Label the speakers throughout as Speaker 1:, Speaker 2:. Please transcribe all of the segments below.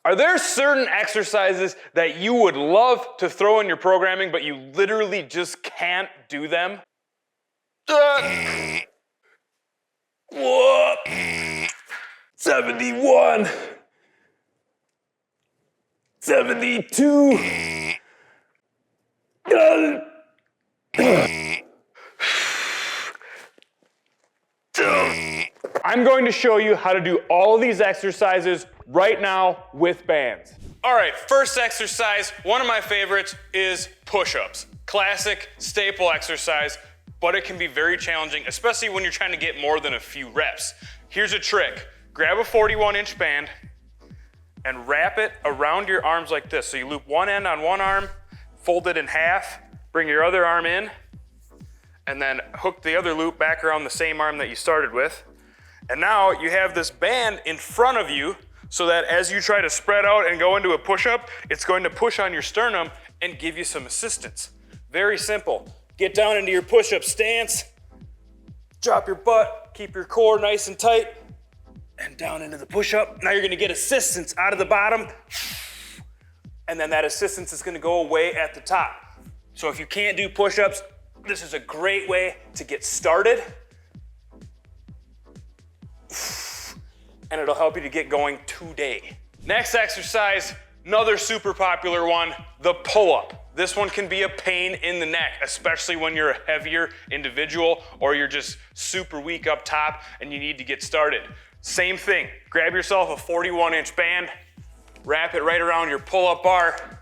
Speaker 1: Are there certain exercises that you would love to throw in your programming, but you literally just can't do them? Whoa! 71. 72. I'm going to show you how to do all of these exercises right now with bands. All right, first exercise, one of my favorites is push-ups. Classic, staple exercise, but it can be very challenging, especially when you're trying to get more than a few reps. Here's a trick. Grab a 41-inch band and wrap it around your arms like this. So you loop one end on one arm, fold it in half, bring your other arm in, and then hook the other loop back around the same arm that you started with. And now you have this band in front of you so that as you try to spread out and go into a push-up, it's going to push on your sternum and give you some assistance. Very simple. Get down into your push-up stance, drop your butt, keep your core nice and tight, and down into the push-up. Now you're gonna get assistance out of the bottom, and then that assistance is gonna go away at the top. So if you can't do push-ups, this is a great way to get started. And it'll help you to get going today. Next exercise, another super popular one, the pull-up. This one can be a pain in the neck, especially when you're a heavier individual or you're just super weak up top and you need to get started. Same thing, grab yourself a 41-inch band, wrap it right around your pull-up bar,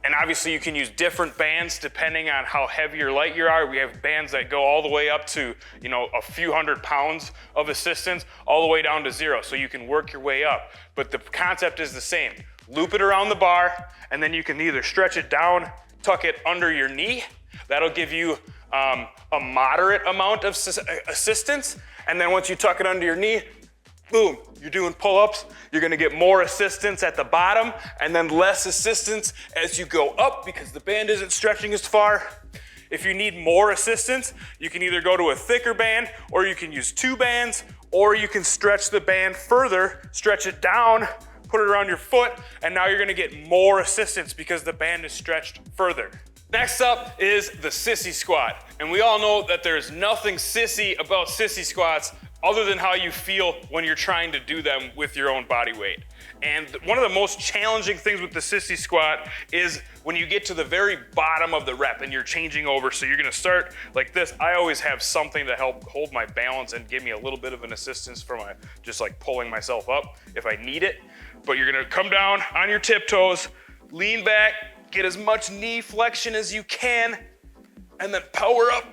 Speaker 1: and obviously you can use different bands depending on how heavy or light you are. We have bands that go all the way up to, a few hundred pounds of assistance, all the way down to 0, so you can work your way up. But the concept is the same. Loop it around the bar, and then you can either stretch it down, tuck it under your knee. That'll give you a moderate amount of assistance. And then once you tuck it under your knee, boom, you're doing pull-ups. You're gonna get more assistance at the bottom and then less assistance as you go up because the band isn't stretching as far. If you need more assistance, you can either go to a thicker band or you can use 2 bands, or you can stretch the band further, stretch it down, put it around your foot, and now you're gonna get more assistance because the band is stretched further. Next up is the Sissy Squat. And we all know that there's nothing sissy about Sissy Squats other than how you feel when you're trying to do them with your own body weight. And one of the most challenging things with the Sissy Squat is when you get to the very bottom of the rep and you're changing over. So you're gonna start like this. I always have something to help hold my balance and give me a little bit of an assistance for my, just like pulling myself up if I need it. But you're gonna come down on your tiptoes, lean back, get as much knee flexion as you can, and then power up.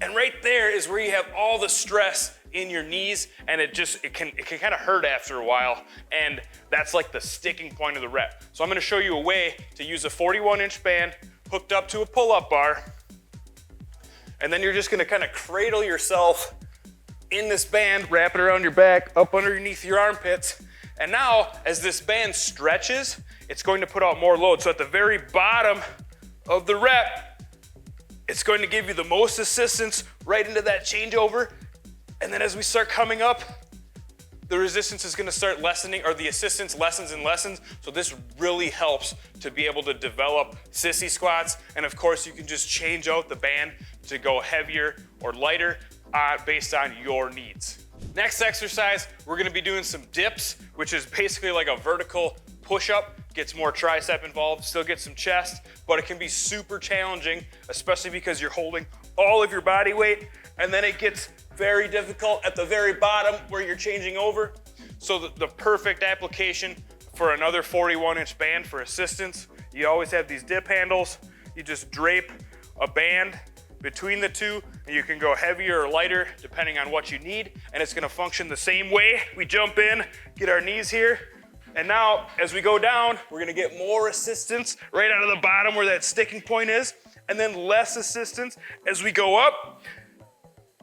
Speaker 1: And right there is where you have all the stress in your knees, and it can kind of hurt after a while, and that's like the sticking point of the rep. So I'm gonna show you a way to use a 41-inch band hooked up to a pull-up bar, and then you're just gonna kind of cradle yourself in this band, wrap it around your back, up underneath your armpits, and now as this band stretches, it's going to put out more load. So at the very bottom of the rep, it's going to give you the most assistance right into that changeover. And then as we start coming up, the resistance is gonna start lessening, or the assistance lessens and lessens. So this really helps to be able to develop Sissy Squats. And of course, you can just change out the band to go heavier or lighter based on your needs. Next exercise, we're gonna be doing some dips, which is basically like a vertical push-up. Gets more tricep involved, still gets some chest, but it can be super challenging, especially because you're holding all of your body weight, and then it gets very difficult at the very bottom where you're changing over. So the perfect application for another 41-inch band for assistance, you always have these dip handles. You just drape a band between the two, and you can go heavier or lighter depending on what you need, and it's gonna function the same way. We jump in, get our knees here, and now as we go down, we're gonna get more assistance right out of the bottom where that sticking point is, and then less assistance as we go up.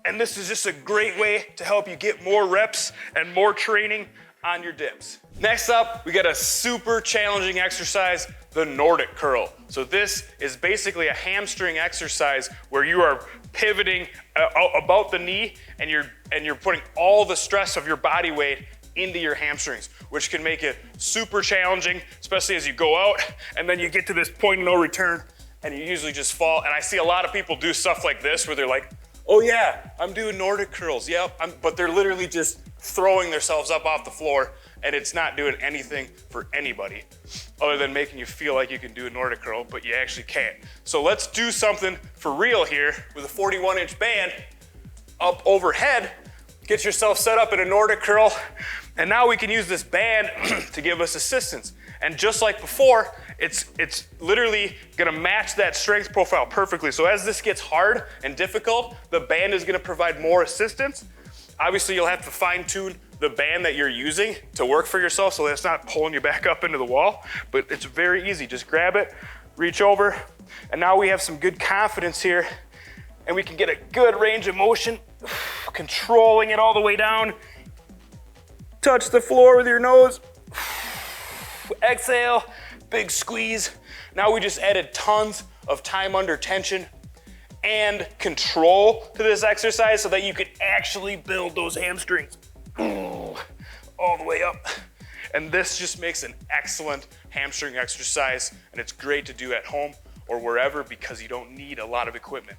Speaker 1: And this is just a great way to help you get more reps and more training on your dips. Next up, we got a super challenging exercise, the Nordic Curl. So this is basically a hamstring exercise where you are pivoting about the knee, and you're putting all the stress of your body weight into your hamstrings, which can make it super challenging, especially as you go out and then you get to this point of no return and you usually just fall. And I see a lot of people do stuff like this where they're like, oh yeah, I'm doing Nordic curls, yep. But they're literally just throwing themselves up off the floor, and it's not doing anything for anybody other than making you feel like you can do a Nordic curl, but you actually can't. So let's do something for real here with a 41-inch band up overhead. Get yourself set up in a Nordic curl, and now we can use this band to give us assistance. And just like before, it's literally gonna match that strength profile perfectly. So as this gets hard and difficult, the band is gonna provide more assistance. Obviously, you'll have to fine tune the band that you're using to work for yourself so that it's not pulling you back up into the wall, but it's very easy. Just grab it, reach over, and now we have some good confidence here, and we can get a good range of motion, controlling it all the way down. Touch the floor with your nose. Exhale, big squeeze. Now we just added tons of time under tension and control to this exercise so that you can actually build those hamstrings all the way up. And this just makes an excellent hamstring exercise, and it's great to do at home or wherever because you don't need a lot of equipment.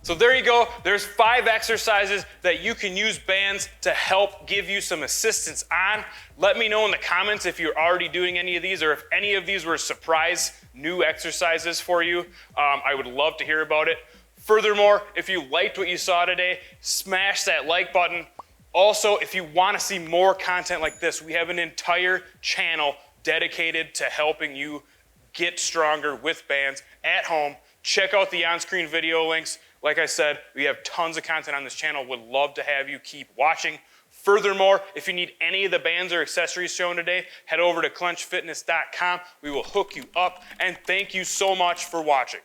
Speaker 1: So there you go. There's 5 exercises that you can use bands to help give you some assistance on. Let me know in the comments if you're already doing any of these or if any of these were surprise new exercises for you. I would love to hear about it. Furthermore, if you liked what you saw today, smash that like button. Also, if you want to see more content like this, we have an entire channel dedicated to helping you get stronger with bands at home. Check out the on-screen video links. Like I said, we have tons of content on this channel. Would love to have you keep watching. Furthermore, if you need any of the bands or accessories shown today, head over to clenchfitness.com. We will hook you up, and thank you so much for watching.